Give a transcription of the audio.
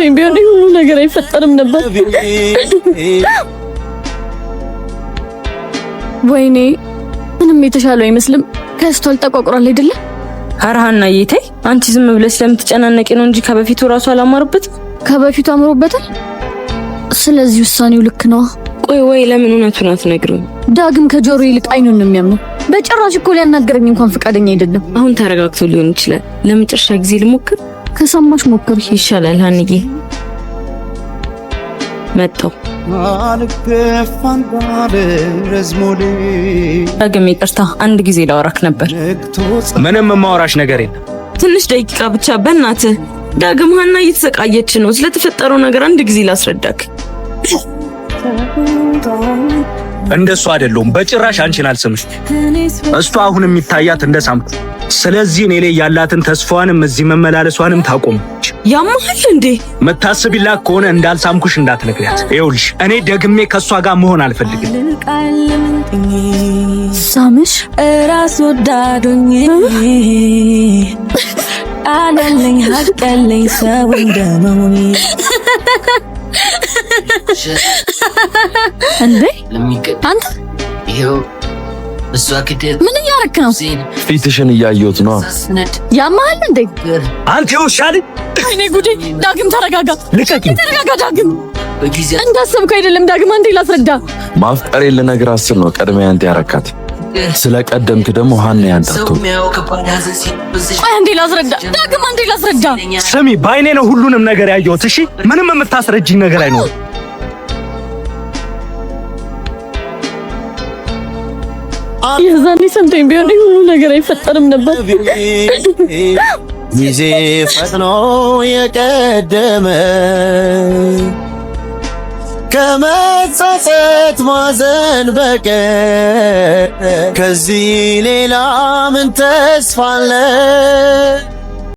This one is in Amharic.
ሰምቶኝ ቢሆን ሁሉ ነገር አይፈጠርም ነበር። ወይኔ ምንም የተሻለው አይመስልም። ከስቷል ተቋቁሯል አይደለ? አራሃና ይታይ አንቺ ዝም ብለሽ ስለምትጨናነቂ ነው እንጂ ከበፊቱ ራሱ አላማሩበት። ከበፊቱ አምሮበታል። ስለዚህ ውሳኔው ልክ ነው። ቆይ ወይ ለምን እውነቱን አትነግሪው? ዳግም ከጆሮ ይልቅ አይኑን ነው የሚያምነው። በጭራሽ እኮ ሊያናገረኝ እንኳን ፈቃደኛ አይደለም። አሁን ተረጋግቶ ሊሆን ይችላል። ለመጨረሻ ጊዜ ልሞክር። ከሰማሽ ሞክር ይሻላል። ሀንዬ መጣው ዳግም ይቅርታ፣ አንድ ጊዜ ላወራክ ነበር። ምንም ማወራሽ ነገር የለም። ትንሽ ደቂቃ ብቻ በእናትህ። ዳግም ሀና እየተሰቃየች ነው። ስለተፈጠረው ነገር አንድ ጊዜ ላስረዳክ። እንደሱ አይደለም በጭራሽ አንቺን አልሰምሽ። እሷ አሁን የሚታያት እንደሳምኩ። ስለዚህ እኔ ላይ ያላትን ተስፋዋንም እዚህ መመላለሷንም ታቆም። ያማል እንዴ? መታሰቢላት ከሆነ እንዳልሳምኩሽ እንዳትነግሪያት። ይኸውልሽ እኔ ደግሜ ከሷ ጋር መሆን አልፈልግም። ሳምሽ ራስ ወዳዱኝ አለልኝ ሀቀለኝ ሰው እንደመሆኔ እንዴ አንተ ይሄው እሷ ከደብ ምን እያረክ ነው? ፊትሽን እያየሁት ነው። ያማል እንዴ? አንተ ውሻል። እኔ ጉዴ! ዳግም ተረጋጋ። ልቀቂ። ተረጋጋ ዳግም። በጊዜ እንዳሰብኩ አይደለም ዳግም። አንዴ ላስረዳ። ማፍቀሬ ልነግር አስብ ነው ቀድሜ አንተ ያረካት። ስለቀደምክ ደግሞ ሀና ያንታቱ። አንዴ ላስረዳ ዳግም። አንዴ ላስረዳ። ስሚ ባይኔ ነው ሁሉንም ነገር ያየሁት። እሺ ምንም የምታስረጂኝ ነገር አይኖርም። የዛኔ ሰምቶኝ ቢሆን ሁሉ ነገር አይፈጠርም ነበር። ጊዜ ፈጥኖ የቀደመ ከመጸጸት ማዘን በቀር ከዚህ ሌላ ምን ተስፋ አለ?